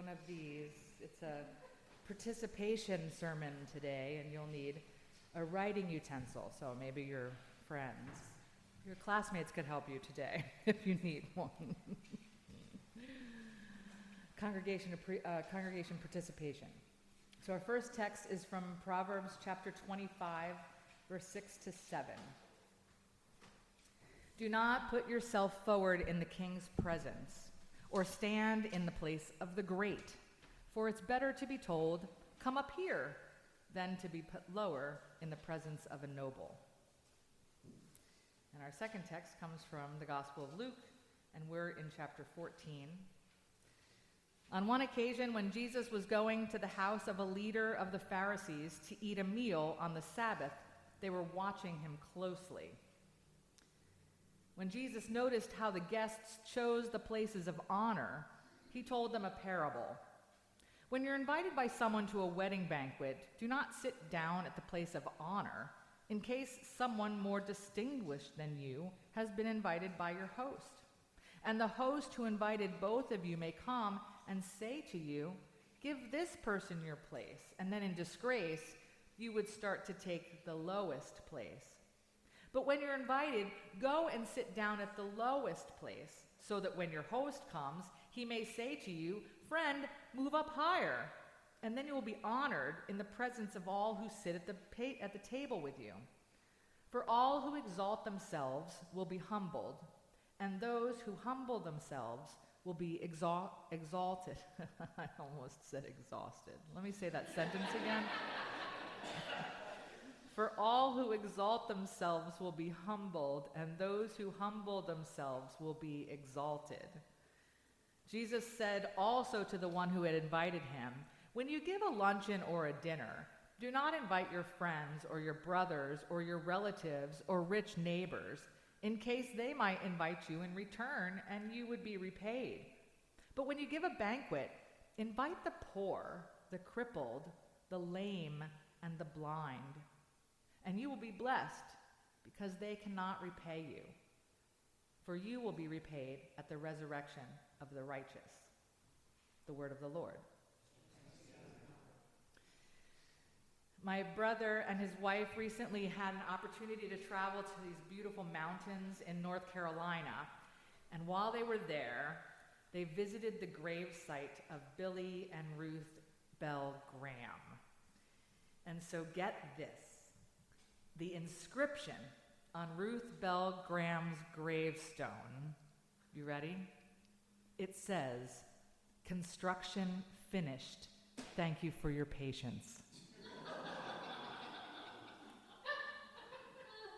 one of these. It's a participation sermon today, and you'll need a writing utensil. So maybe your friends, your classmates could help you today if you need one. Congregation participation. So our first text is from Proverbs chapter 25, verse 6 to 7. Do not put yourself forward in the king's presence, or stand in the place of the great, for it's better to be told, "Come up here," than to be put lower in the presence of a noble. And our second text comes from the Gospel of Luke, and we're in chapter 14. On one occasion, when Jesus was going to the house of a leader of the Pharisees to eat a meal on the Sabbath, they were watching him closely. When Jesus noticed how the guests chose the places of honor, he told them a parable. When you're invited by someone to a wedding banquet, do not sit down at the place of honor, in case someone more distinguished than you has been invited by your host. And the host who invited both of you may come and say to you, "Give this person your place," and then in disgrace, you would start to take the lowest place. But when you're invited, go and sit down at the lowest place, so that when your host comes, he may say to you, "Friend, move up higher," and then you will be honored in the presence of all who sit at the table with you. For all who exalt themselves will be humbled, and those who humble themselves will be exalted. I almost said exhausted. Let me say that sentence again. For all who exalt themselves will be humbled, and those who humble themselves will be exalted. Jesus said also to the one who had invited him, "When you give a luncheon or a dinner, do not invite your friends or your brothers or your relatives or rich neighbors, in case they might invite you in return and you would be repaid. But when you give a banquet, invite the poor, the crippled, the lame, and the blind, and you will be blessed, because they cannot repay you. For you will be repaid at the resurrection of the righteous." The word of the Lord. My brother and his wife recently had an opportunity to travel to these beautiful mountains in North Carolina. And while they were there, they visited the grave site of Billy and Ruth Bell Graham. And so get this. The inscription on Ruth Bell Graham's gravestone, you ready? It says, "Construction finished. Thank you for your patience."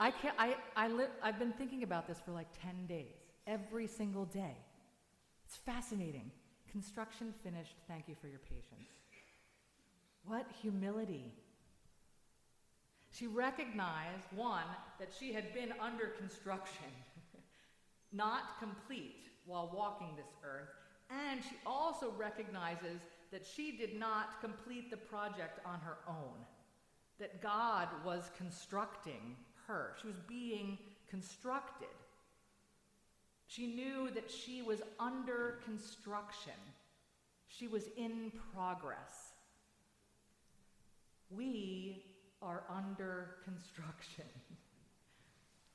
I've been thinking about this for like 10 days, every single day. It's fascinating. Construction finished. Thank you for your patience. What humility. She recognized, one, that she had been under construction, not complete while walking this earth, and she also recognizes that she did not complete the project on her own, that God was constructing her. She was being constructed. She knew that she was under construction. She was in progress. We are under construction.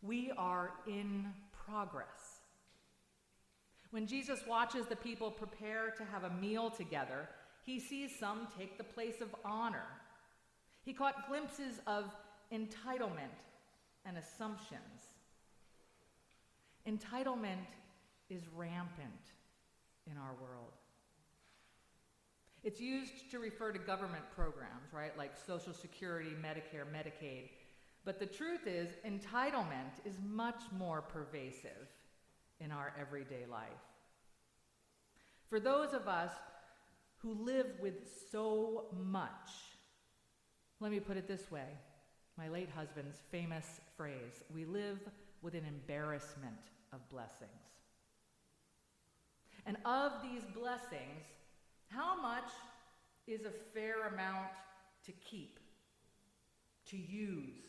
We are in progress. When Jesus watches the people prepare to have a meal together, he sees some take the place of honor. He caught glimpses of entitlement and assumptions. Entitlement is rampant in our world. It's used to refer to government programs, right? Like Social Security, Medicare, Medicaid. But the truth is, entitlement is much more pervasive in our everyday life. For those of us who live with so much, let me put it this way, my late husband's famous phrase, we live with an embarrassment of blessings. And of these blessings, how much is a fair amount to keep, to use,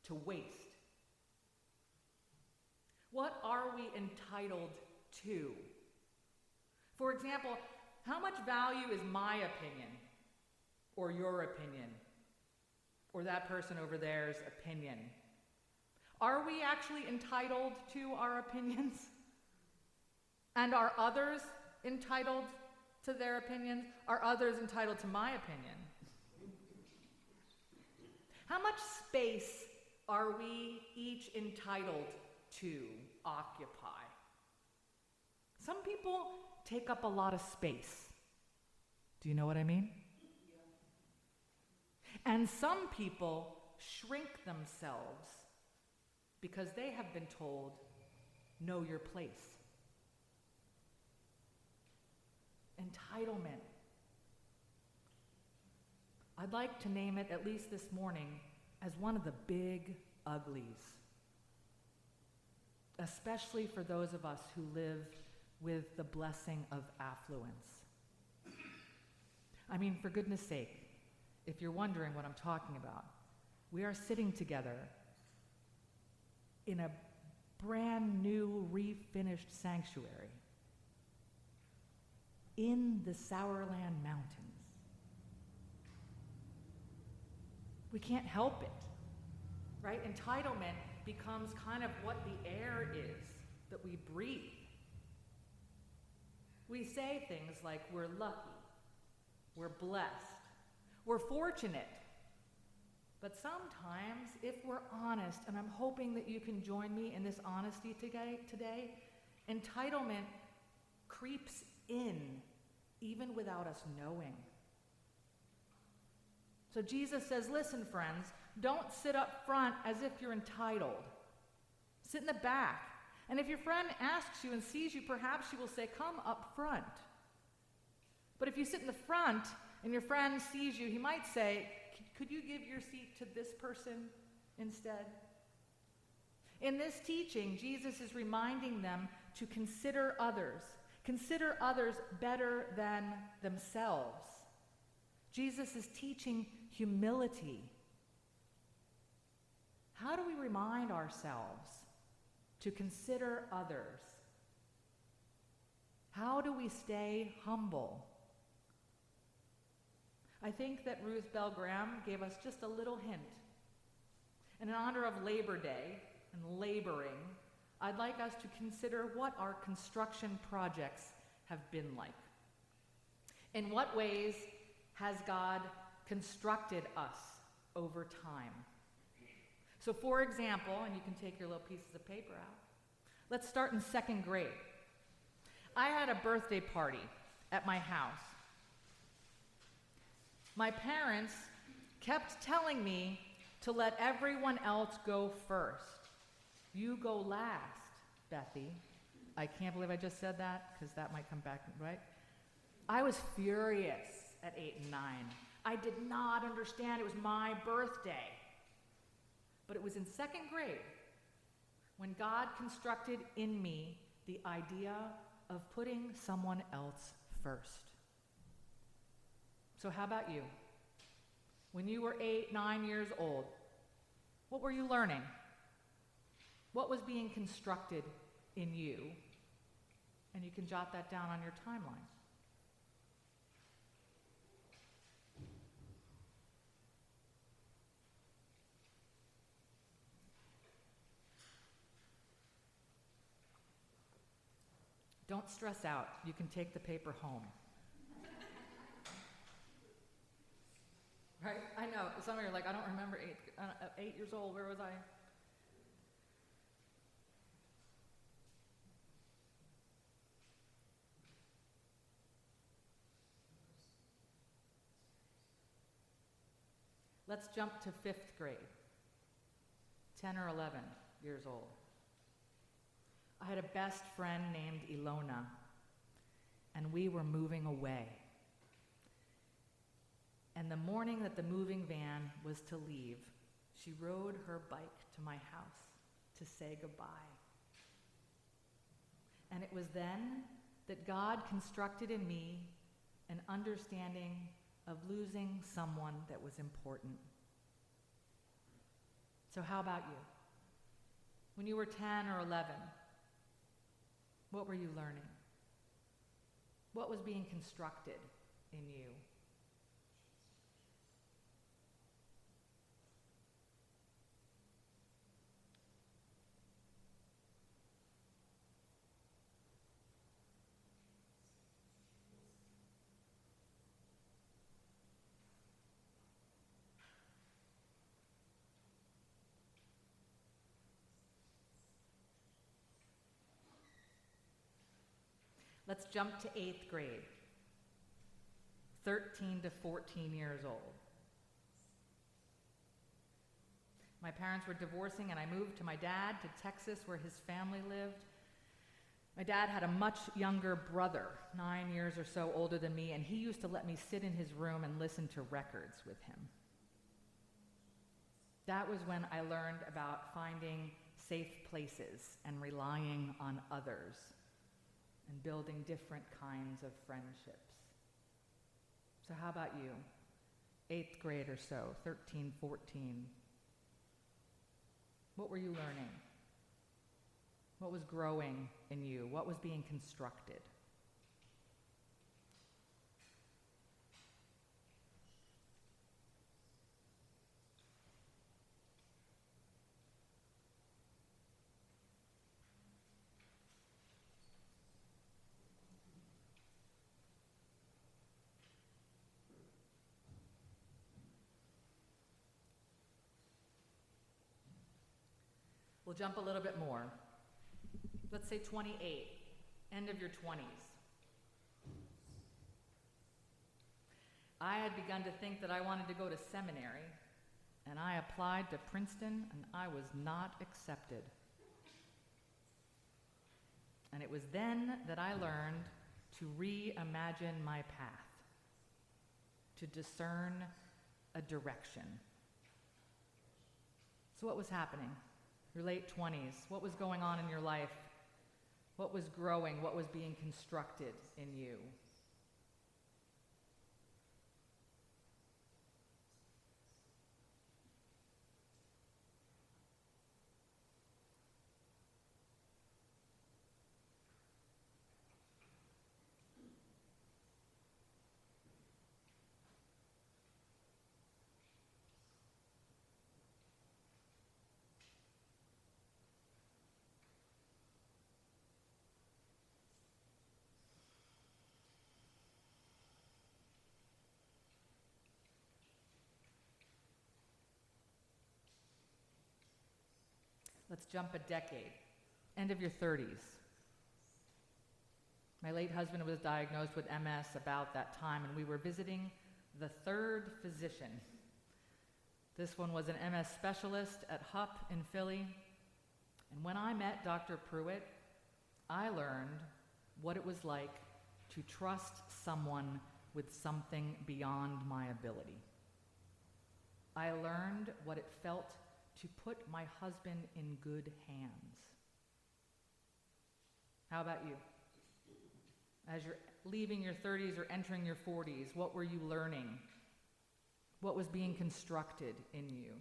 to waste? What are we entitled to? For example, How much value is my opinion, or your opinion, or that person over there's opinion? Are we actually entitled to our opinions? And are others entitled to their opinions? Are others entitled to my opinion? How much space are we each entitled to occupy? Some people take up a lot of space. Do you know what I mean? Yeah. And some people shrink themselves because they have been told, know your place. Entitlement. I'd like to name it, at least this morning, as one of the big uglies, especially for those of us who live with the blessing of affluence. I mean, for goodness sake, if you're wondering what I'm talking about, we are sitting together in a brand new, refinished sanctuary in the Sourland Mountains. We can't help it, right? Entitlement becomes kind of what the air is that we breathe. We say things like we're lucky, we're blessed, we're fortunate. But sometimes, if we're honest, and I'm hoping that you can join me in this honesty today, entitlement creeps in even without us knowing. So Jesus says, listen, friends, don't sit up front as if you're entitled. Sit in the back. And if your friend asks you and sees you, perhaps she will say, come up front. But if you sit in the front and your friend sees you, he might say, could you give your seat to this person instead? In this teaching, Jesus is reminding them to consider others better than themselves. Jesus is teaching humility. How do we remind ourselves to consider others? How do we stay humble? I think that Ruth Bell Graham gave us just a little hint. And in honor of Labor Day and laboring, I'd like us to consider what our construction projects have been like. In what ways has God constructed us over time? So for example, and you can take your little pieces of paper out, let's start in second grade. I had a birthday party at my house. My parents kept telling me to let everyone else go first. You go last, Bethy. I can't believe I just said that, because that might come back, right? I was furious at 8 and 9. I did not understand it was my birthday. But it was in second grade when God constructed in me the idea of putting someone else first. So how about you? When you were 8, 9 years old, what were you learning? What was being constructed in you? And you can jot that down on your timeline. Don't stress out. You can take the paper home. Right? I know. Some of you are like, I don't remember 8 years old. Where was I? Let's jump to 5th grade. 10 or 11 years old. I had a best friend named Ilona, and we were moving away. And the morning that the moving van was to leave, she rode her bike to my house to say goodbye. And it was then that God constructed in me an understanding of losing someone that was important. So how about you? When you were 10 or 11, what were you learning? What was being constructed in you? Let's jump to 8th grade, 13 to 14 years old. My parents were divorcing and I moved to my dad to Texas where his family lived. My dad had a much younger brother, 9 years or so older than me, and he used to let me sit in his room and listen to records with him. That was when I learned about finding safe places and relying on others and building different kinds of friendships. So how about you? 8th grade or so, 13, 14. What were you learning? What was growing in you? What was being constructed? We'll jump a little bit more. Let's say 28, end of your 20s. I had begun to think that I wanted to go to seminary, and I applied to Princeton, and I was not accepted. And it was then that I learned to reimagine my path, to discern a direction. So what was happening? Your late 20s, what was going on in your life? What was growing? What was being constructed in you? Let's jump a decade, end of your 30s. My late husband was diagnosed with MS about that time, and we were visiting the third physician. This one was an MS specialist at HUP in Philly. And when I met Dr. Pruitt, I learned what it was like to trust someone with something beyond my ability. I learned what it felt to put my husband in good hands. How about you? As you're leaving your 30s or entering your 40s, what were you learning? What was being constructed in you?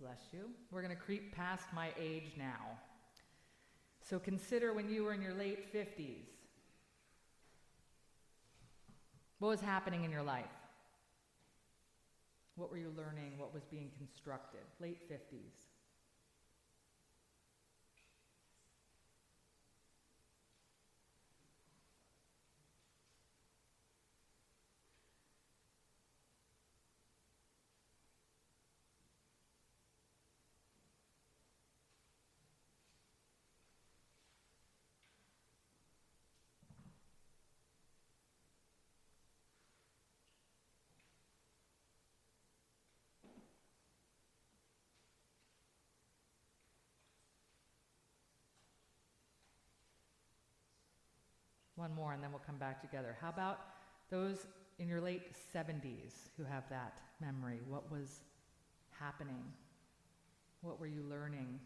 Bless you. We're going to creep past my age now. So consider when you were in your late 50s. What was happening in your life? What were you learning? What was being constructed? Late 50s. One more and then we'll come back together. How about those in your late 70s who have that memory, what was happening? What were you learning?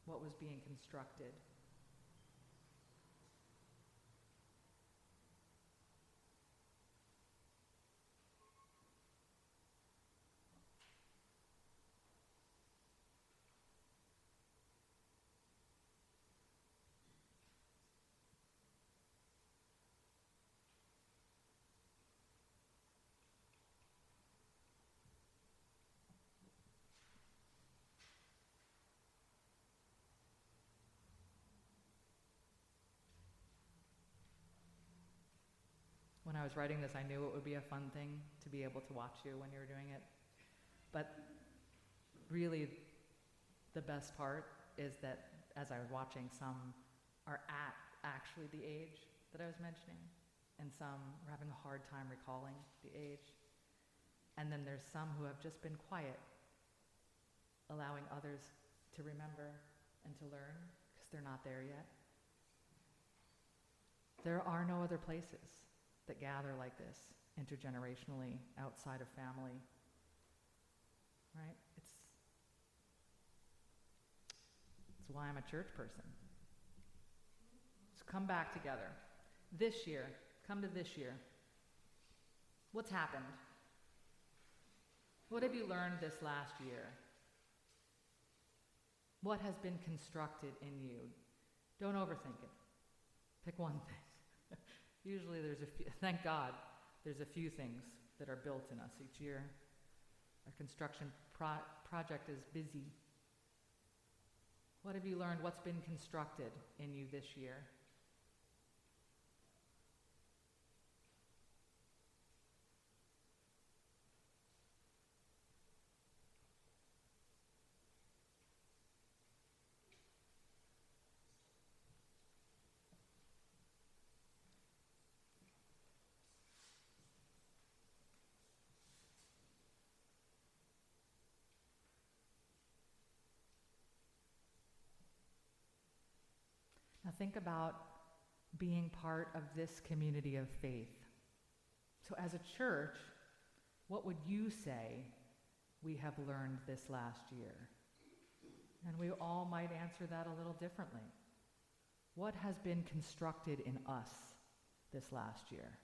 What was being constructed? When I was writing this, I knew it would be a fun thing to be able to watch you when you were doing it. But really, the best part is that as I was watching, some are at actually the age that I was mentioning, and some are having a hard time recalling the age. And then there's some who have just been quiet, allowing others to remember and to learn, because they're not there yet. There are no other places that gather like this intergenerationally outside of family, right? It's why I'm a church person. So come back together. This year, come to this year. What's happened? What have you learned this last year? What has been constructed in you? Don't overthink it. Pick one thing. Usually there's a few, thank God, there's a few things that are built in us each year. Our construction project is busy. What have you learned? What's been constructed in you this year? Now think about being part of this community of faith. So as a church, what would you say we have learned this last year? And we all might answer that a little differently. What has been constructed in us this last year?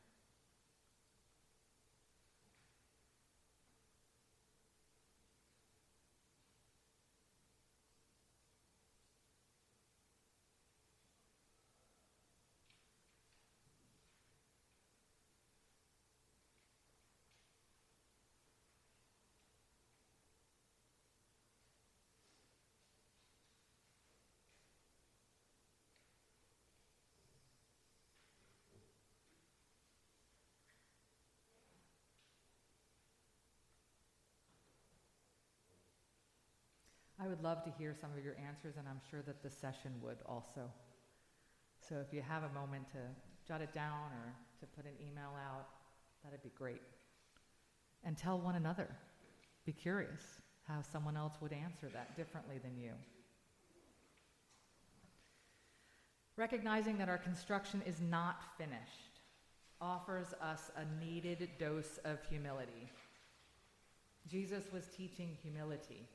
I would love to hear some of your answers, and I'm sure that the session would also. So if you have a moment to jot it down or to put an email out, that'd be great. And tell one another. Be curious how someone else would answer that differently than you. Recognizing that our construction is not finished offers us a needed dose of humility. Jesus was teaching humility.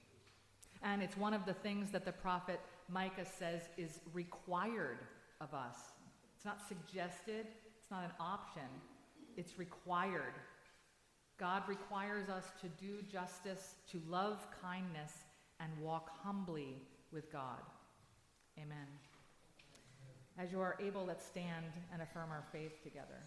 And it's one of the things that the prophet Micah says is required of us. It's not suggested, it's not an option, it's required. God requires us to do justice, to love kindness, and walk humbly with God. Amen. As you are able, let's stand and affirm our faith together.